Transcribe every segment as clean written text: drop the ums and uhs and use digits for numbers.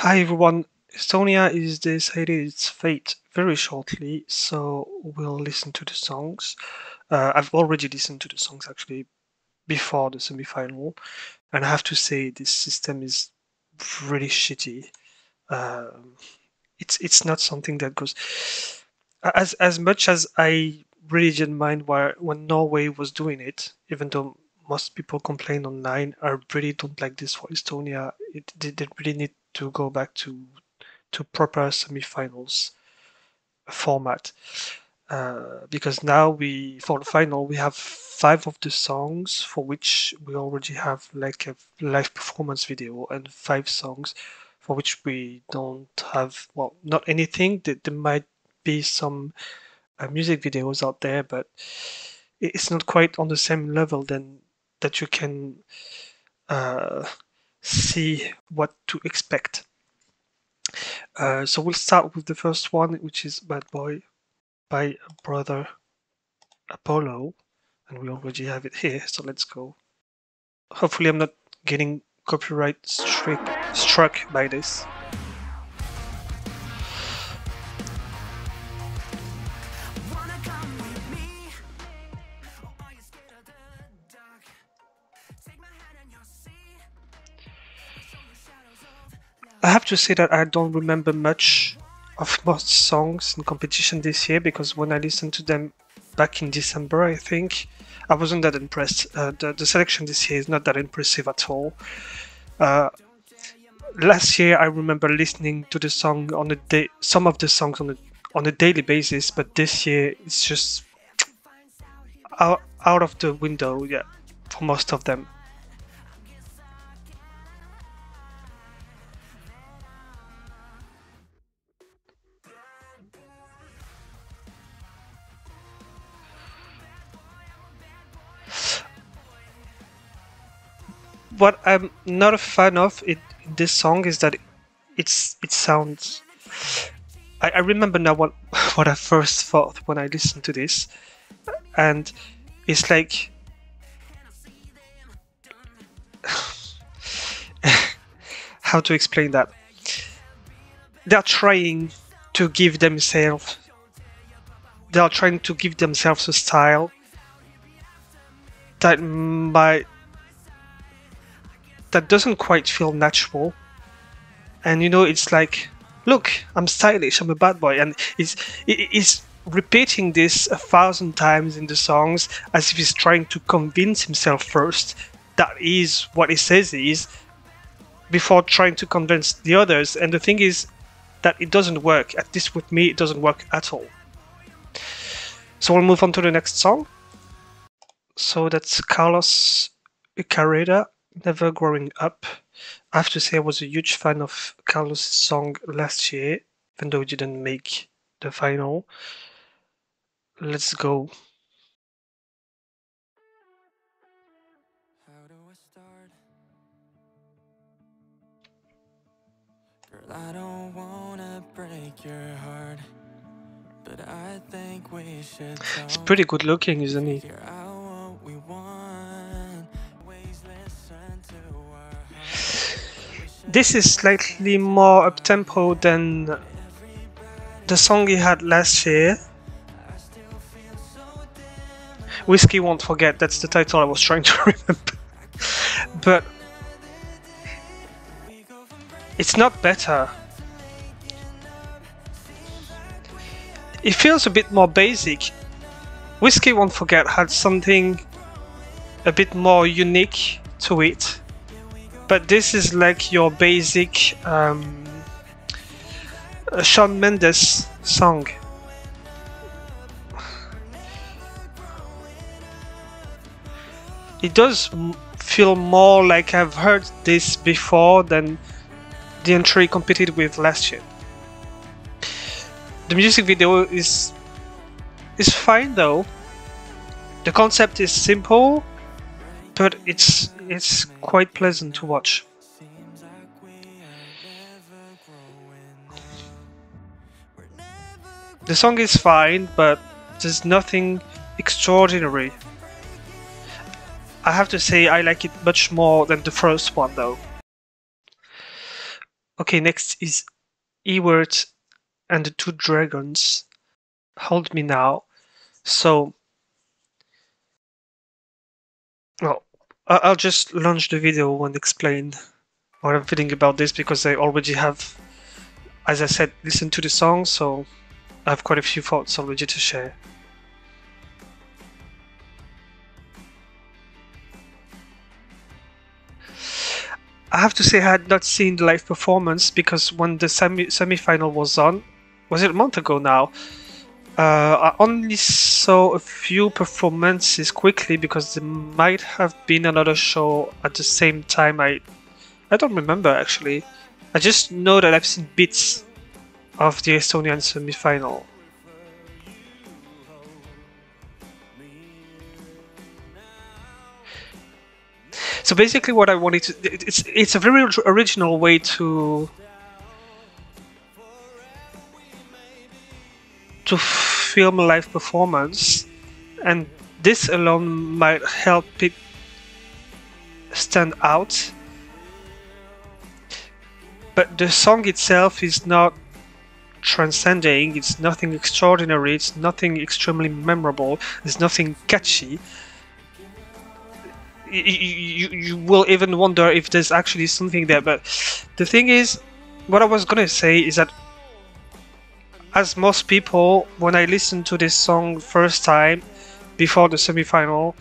Hi everyone, Estonia is decided its fate very shortly, so we'll listen to the songs. I've already listened to the songs actually before the semi-final, and I have to say this system is really shitty. Um, it's not something that goes as much as I really didn't mind when Norway was doing it, even though most people complain online. I really don't like this for Estonia. They really need to go back to proper semi-finals format because now we for the final we have five of the songs for which we already have like a live performance video and five songs for which we don't have, well, not anything. There might be some music videos out there, but it's not quite on the same level than that you can uh, see what to expect. So we'll start with the first one, which is Bad Boy by Brother Apollo, and we already have it here, so let's go. Hopefully I'm not getting copyright struck by this. I have to say that I don't remember much of most songs in competition this year because when I listened to them back in December, I think, I wasn't that impressed. The selection this year is not that impressive at all. Last year, I remember listening to the song on a day, some of the songs on a daily basis, but this year it's just out of the window, yeah, for most of them. What I'm not a fan of in this song is that it sounds. I remember now what what I first thought when I listened to this, and it's like how to explain that. They're trying to give themselves. They are trying to give themselves a style that might that doesn't quite feel natural. And you know, it's like, look, I'm stylish, I'm a bad boy, and it's repeating this 1,000 times in the songs as if he's trying to convince himself first that is what he says he is before trying to convince the others. And the thing is that it doesn't work. At least with me, it doesn't work at all. So we'll move on to the next song. So that's Carlos Carrera, Never Growing Up. I have to say I was a huge fan of Carlos' song last year, even though it didn't make the final. Let's go. How do I start? Girl, I don't wanna break your heart, but I think we should He's pretty good looking, isn't he? figure out what we want. Always listen to our heart. This is slightly more up-tempo than the song he had last year. Whiskey Won't Forget, that's the title I was trying to remember. But it's not better. It feels a bit more basic. Whiskey Won't Forget had something a bit more unique to it. But this is like your basic Shawn Mendes song. It does feel more like I've heard this before than the entry he competed with last year. The music video is fine though. The concept is simple, but it's quite pleasant to watch. The song is fine, but there's nothing extraordinary. I have to say I like it much more than the first one though. Okay, next is Ewart and the Two Dragons. Hold Me Now. So, well, I'll just launch the video and explain what I'm feeling about this because I already have, as I said, listened to the song, so I have quite a few thoughts already to share. I have to say I had not seen the live performance because when the semi-final was on, was it a month ago now? I only saw a few performances quickly because there might have been another show at the same time. I don't remember actually. I just know that I've seen bits of the Estonian semi-final. So basically, what I wanted to it's a very original way to film a live performance, and this alone might help it stand out. But the song itself is not transcending, it's nothing extraordinary, it's nothing extremely memorable, there's nothing catchy. You will even wonder if there's actually something there, but the thing is, what I was gonna say is that as most people, when I listened to this song first time before the semifinals,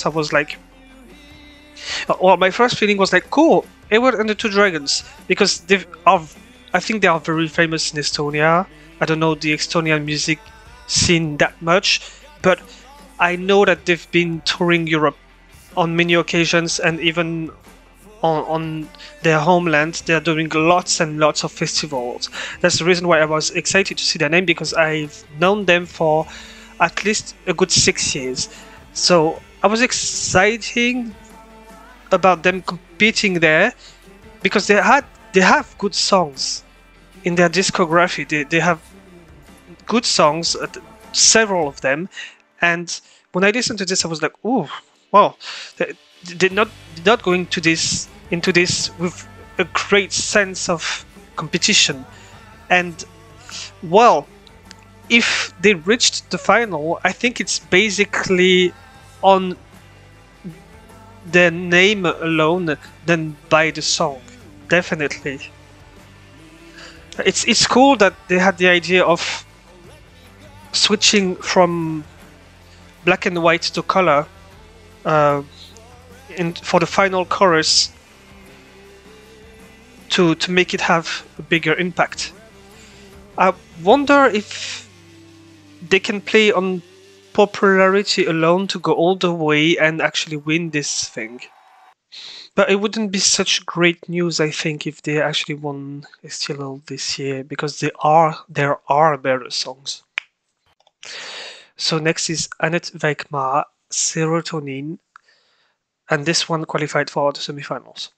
I was like, well, my first feeling was like, cool, Edward and the Two Dragons, because I think they are very famous in Estonia. I don't know the Estonian music scene that much, but I know that they've been touring Europe on many occasions, and even on their homeland, they're doing lots and lots of festivals. That's the reason why I was excited to see their name, because I've known them for at least a good 6 years. So I was excited about them competing there because they have good songs in their discography. They have good songs, several of them, and when I listened to this, I was like, "Ooh, wow!" They're not going to into this with a great sense of competition, and well, if they reached the final, I think it's basically on the name alone than by the song. Definitely. It's cool that they had the idea of switching from black and white to color for the final chorus to make it have a bigger impact. I wonder if they can play on popularity alone to go all the way and actually win this thing. But it wouldn't be such great news, I think, if they actually won Eesti Laul this year, because there are better songs. So next is Annette Veikmaa, Serotonin, and this one qualified for the semifinals.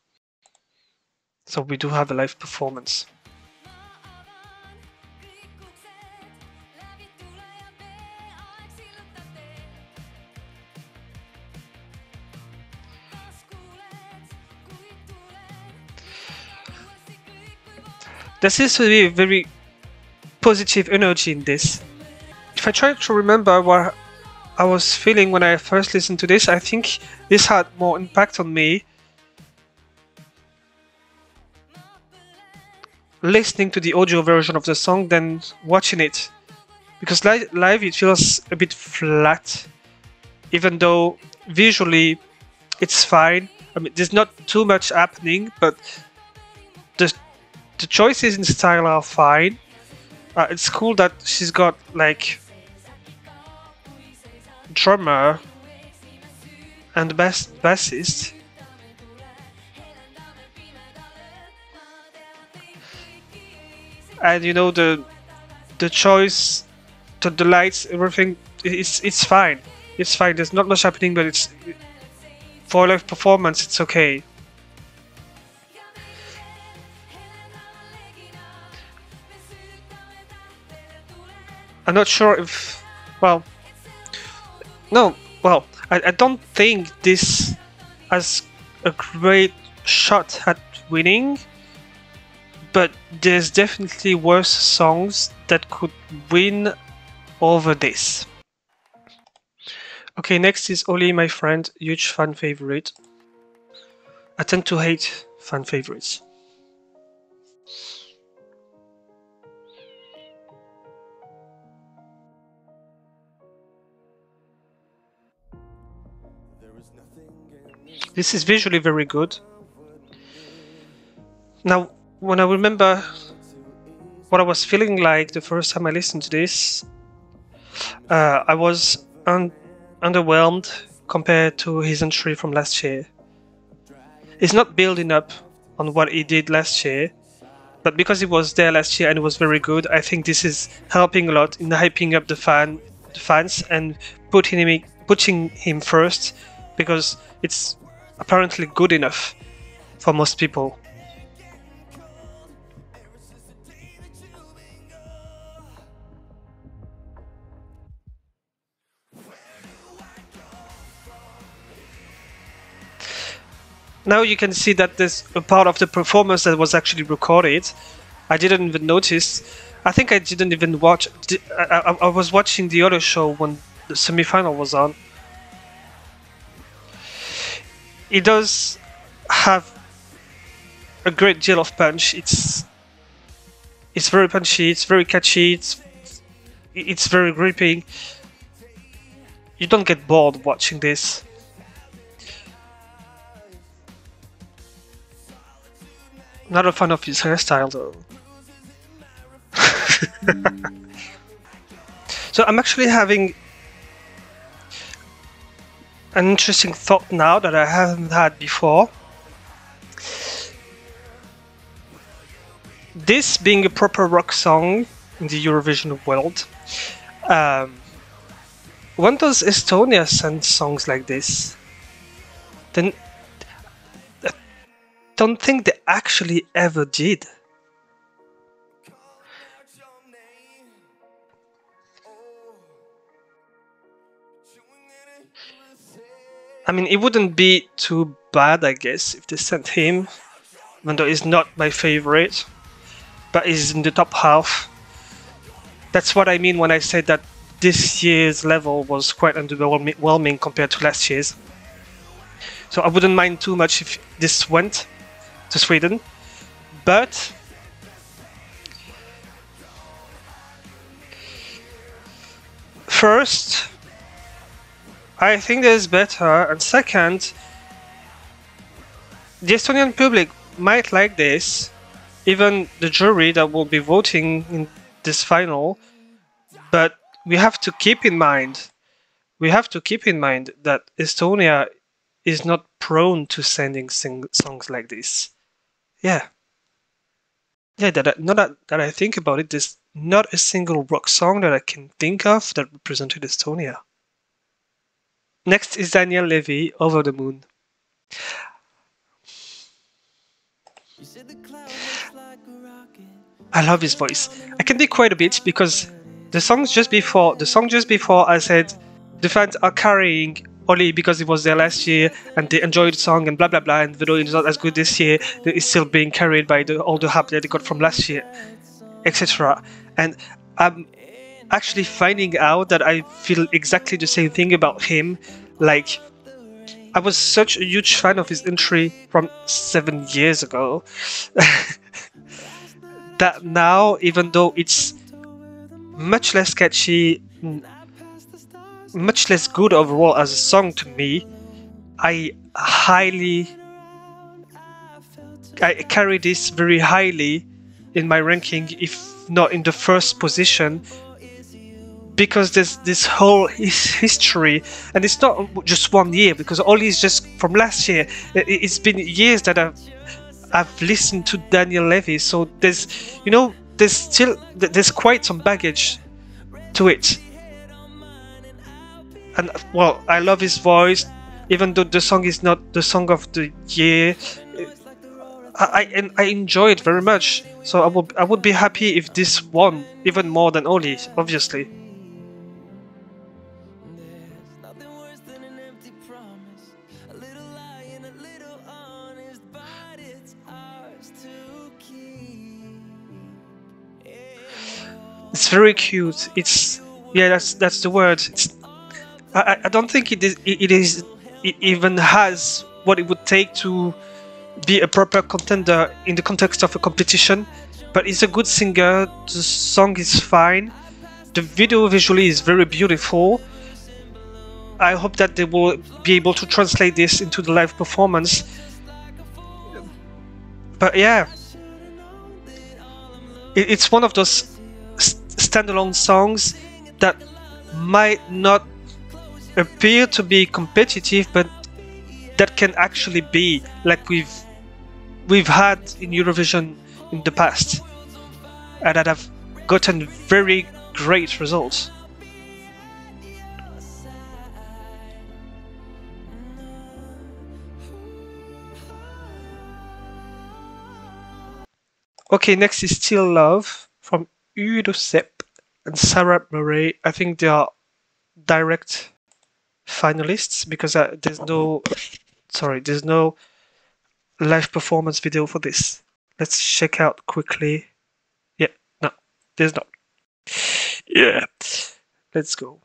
So we do have a live performance. There seems to be a very positive energy in this. If I try to remember what I was feeling when I first listened to this, I think this had more impact on me listening to the audio version of the song than watching it. Because live it feels a bit flat, even though visually it's fine. I mean, there's not too much happening, but the choices in style are fine. It's cool that she's got like drummer and bassist. And you know the choice, the lights, everything. It's fine. It's fine. There's not much happening, but it's for a live performance. It's okay. I'm not sure if, well, no, well, I don't think this has a great shot at winning, but there's definitely worse songs that could win over this. Okay, next is Oli, my friend, huge fan favorite. I tend to hate fan favorites. This is visually very good. Now, when I remember what I was feeling like the first time I listened to this, I was underwhelmed compared to his entry from last year. He's not building up on what he did last year, but because he was there last year and it was very good, I think this is helping a lot in hyping up the fans and putting him first, because it's apparently good enough for most people. Now you can see that there's a part of the performance that was actually recorded. I didn't even notice. I think I didn't even watch. I was watching the other show when the semi-final was on. It does have a great deal of punch. It's very punchy. It's very catchy. It's very gripping. You don't get bored watching this. Not a fan of his hairstyle though. So I'm actually having an interesting thought now that I haven't had before. This being a proper rock song in the Eurovision world, when does Estonia send songs like this? Then I don't think they actually ever did. I mean, it wouldn't be too bad, I guess, if they sent him, even though he's not my favorite, but he's in the top half. That's what I mean when I said that this year's level was quite underwhelming compared to last year's. So I wouldn't mind too much if this went to Sweden, but first, I think there's better, and second, the Estonian public might like this, even the jury that will be voting in this final, but we have to keep in mind that Estonia is not prone to sending songs like this. Yeah. Yeah, that I think about it, there's not a single rock song that I can think of that represented Estonia. Next is Daniel Levy, Over the Moon. I love his voice. I can be quite a bit because the song just before I said the fans are carrying Oli because it was there last year and they enjoyed the song and blah blah blah, and though it's not as good this year, it's still being carried by all the hype that they got from last year, etc. And I'm actually finding out that I feel exactly the same thing about him. Like, I was such a huge fan of his entry from 7 years ago that now, even though it's much less catchy, much less good overall as a song to me, I carry this very highly in my ranking, if not in the first position, because there's this whole history, and it's not just 1 year, because Oli is just from last year. It's been years that I've listened to Daniel Levy, so there's quite some baggage to it. And well, I love his voice, even though the song is not the song of the year. I enjoy it very much, so I would be happy if this won even more than Oli, obviously. It's very cute. It's yeah, that's the word. I don't think it even has what it would take to be a proper contender in the context of a competition. But he's a good singer. The song is fine. The video visually is very beautiful. I hope that they will be able to translate this into the live performance. But yeah, it's one of those standalone songs that might not appear to be competitive, but that can actually be like we've had in Eurovision in the past, and that have gotten very great results. Okay, next is Still Love from Udo Sepp and Sarah Murray. I think they are direct finalists because there's no live performance video for this. Let's check out quickly. Yeah, no, there's not. Yeah, let's go.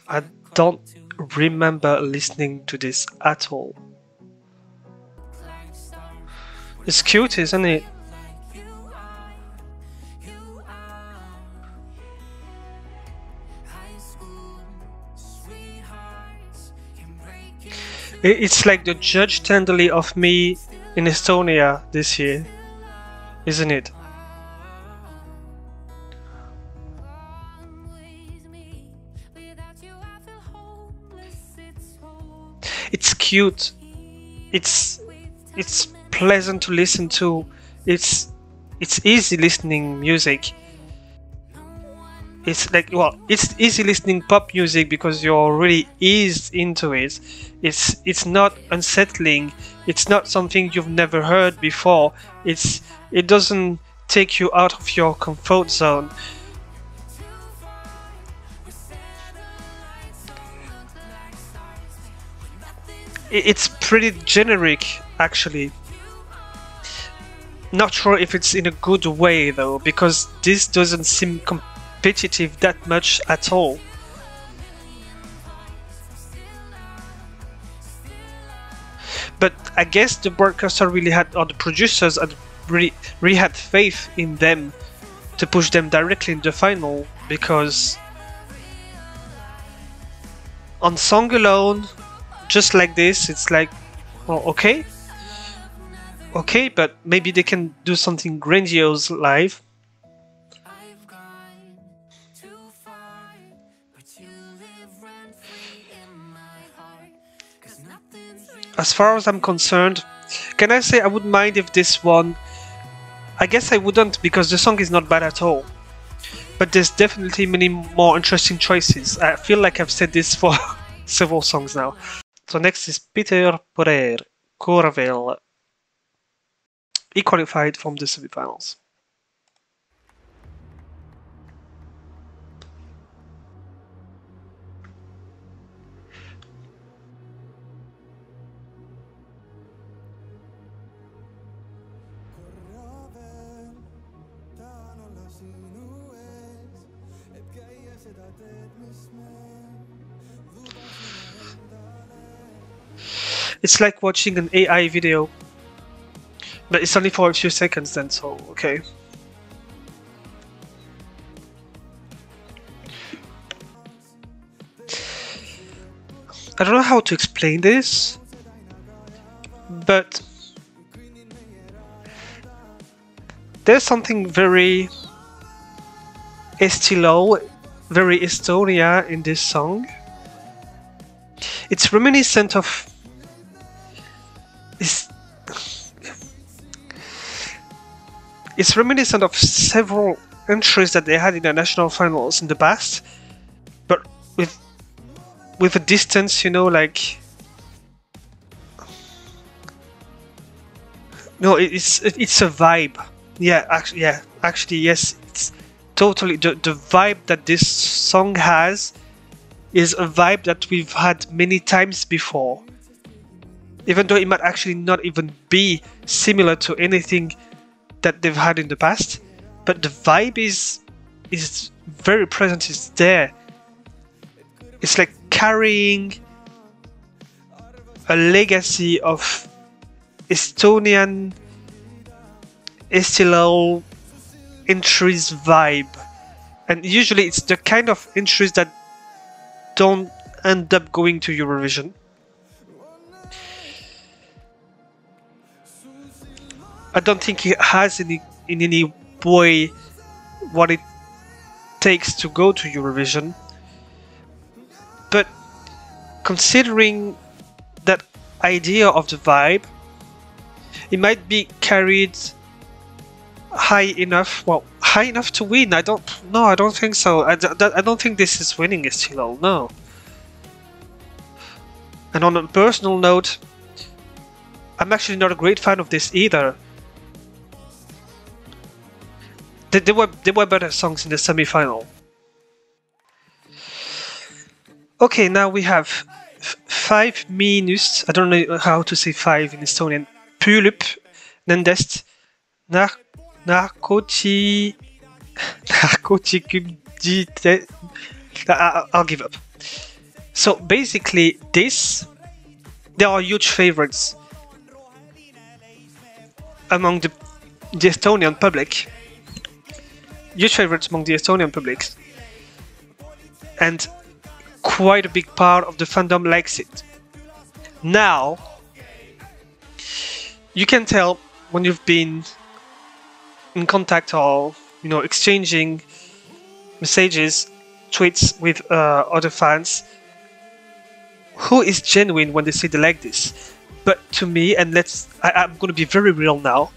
I don't remember listening to this at all. It's cute, isn't it? It's like the Judge Tenderly of Me in Estonia this year, isn't it? It's cute. It's pleasant to listen to. It's easy listening music. It's like, well, it's easy listening pop music because you're really eased into it. It's not unsettling. It's not something you've never heard before. It doesn't take you out of your comfort zone. It's pretty generic, actually. Not sure if it's in a good way though, because this doesn't seem competitive that much at all. But I guess the broadcaster really had, or the producers had really had faith in them to push them directly in the final, because on song alone, just like this, it's like, well, okay, but maybe they can do something grandiose live. As far as I'm concerned, can I say I wouldn't mind if this won? I guess I wouldn't, because the song is not bad at all. But there's definitely many more interesting choices. I feel like I've said this for several songs now. So next is Peter Porer, Corvel. He qualified from the semifinals. It's like watching an AI video, but it's only for a few seconds then, so okay. I don't know how to explain this, but there's something very Eesti Laul, very Estonia in this song. It's reminiscent of it's reminiscent of several entries that they had in the national finals in the past, but with a distance, you know, like no, it's a vibe. Yeah, actually, yes, it's totally the vibe that this song has is a vibe that we've had many times before. Even though it might actually not even be similar to anything that they've had in the past, but the vibe is very present, it's there. It's like carrying a legacy of Estonian Eesti Laul entries vibe. And usually it's the kind of entries that don't end up going to Eurovision. I don't think it has in any way what it takes to go to Eurovision. But considering that idea of the vibe, it might be carried high enough. Well, high enough to win. I don't think so. I don't think this is winning Eesti Laul. No. And on a personal note, I'm actually not a great fan of this either. There were better songs in the semi-final. Okay, now we have 5 minus. I don't know how to say 5 in Estonian. Pülüp, nendest narkotikümdite. I'll give up. So basically, there are huge favorites among the Estonian public. Huge favorites among the Estonian public. And quite a big part of the fandom likes it. Now, you can tell when you've been in contact or exchanging messages, tweets with other fans, who is genuine when they say they like this. But to me, and I'm going to be very real now,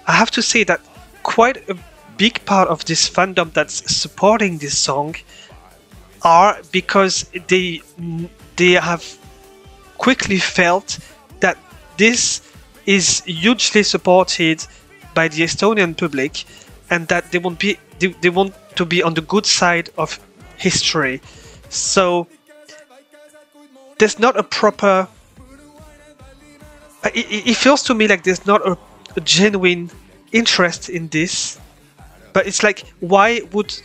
I have to say that quite a big part of this fandom that's supporting this song are because they have quickly felt that this is hugely supported by the Estonian public, and that they want to be on the good side of history. So there's not a proper. It feels to me like there's not a genuine interest in this. But it's like, why would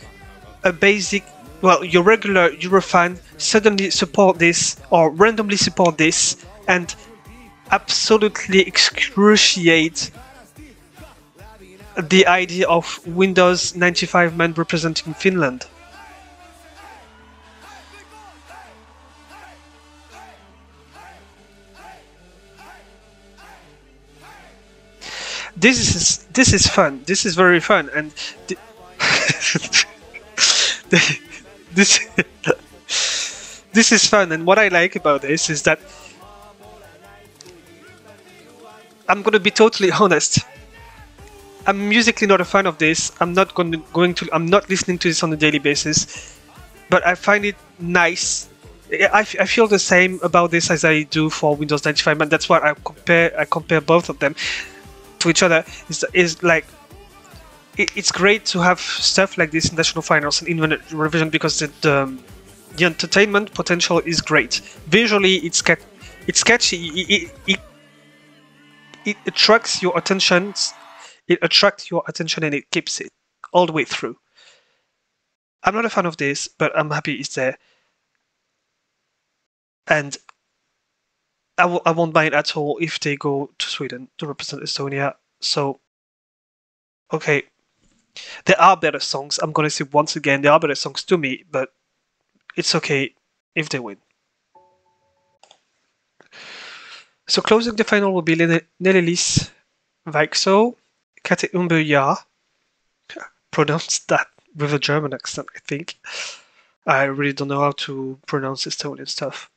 your regular Eurofan suddenly support this or randomly support this and absolutely excruciate the idea of Windows 95 men representing Finland? This is fun. This is very fun, and this is fun. And what I like about this is that I'm gonna be totally honest. I'm musically not a fan of this. I'm not listening to this on a daily basis, but I find it nice. I feel the same about this as I do for Windows 95, and that's why I compare both of them to each other. Is like it's great to have stuff like this in national finals and even Eurovision, because the entertainment potential is great. Visually, it's catchy. It attracts your attention. It attracts your attention and it keeps it all the way through. I'm not a fan of this, but I'm happy it's there, and I won't mind at all if they go to Sweden to represent Estonia. So, okay, there are better songs. I'm gonna say once again, there are better songs to me, but it's okay if they win. So closing the final will be Nele-Liis, Vaikso, Kate Umbuya. Pronounced that with a German accent, I think. I really don't know how to pronounce Estonian stuff.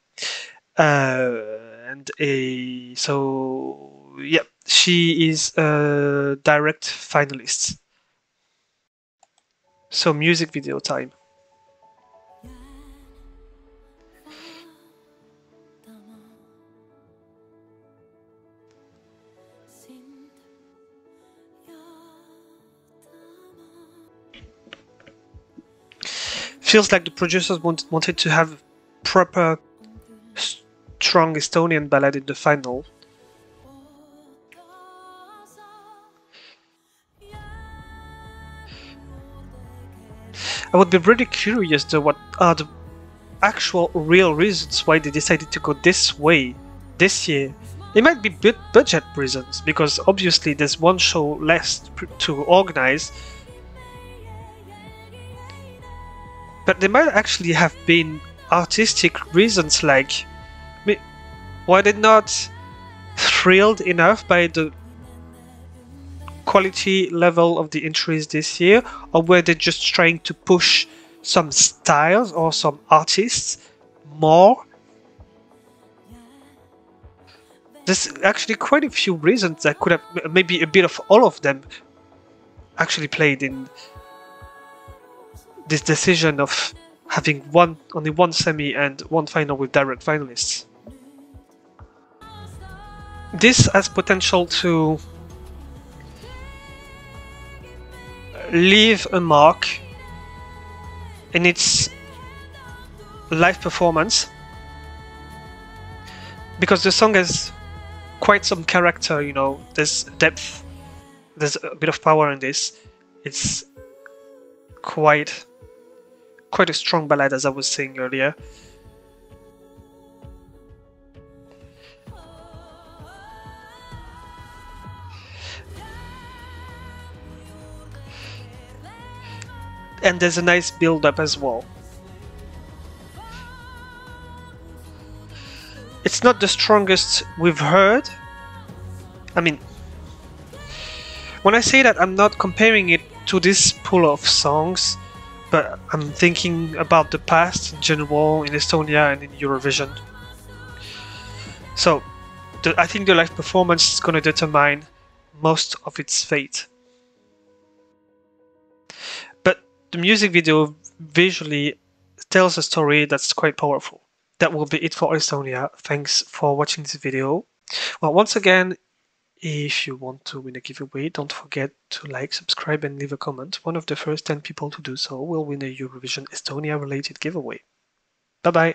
So yeah, she is a direct finalist. So music video time. Feels like the producers wanted to have proper strong Estonian ballad in the final. I would be really curious though what are the actual real reasons why they decided to go this way this year. It might be budget reasons, because obviously there's one show less to organize. But there might actually have been artistic reasons, like why they not thrilled enough by the quality level of the entries this year, or were they just trying to push some styles or some artists more? There's actually quite a few reasons that could have, maybe a bit of all of them actually played in this decision of having only one semi and one final with direct finalists. This has potential to leave a mark in its live performance, because the song has quite some character, you know, there's depth, there's a bit of power in this. It's quite a strong ballad, as I was saying earlier. And there's a nice build-up as well. It's not the strongest we've heard. I mean, when I say that, I'm not comparing it to this pool of songs, but I'm thinking about the past in general, in Estonia and in Eurovision. So, I think the live performance is going to determine most of its fate. But the music video visually tells a story that's quite powerful. That will be it for Estonia. Thanks for watching this video. Well, once again, if you want to win a giveaway, don't forget to like, subscribe and leave a comment. One of the first 10 people to do so will win a Eurovision Estonia related giveaway. Bye bye!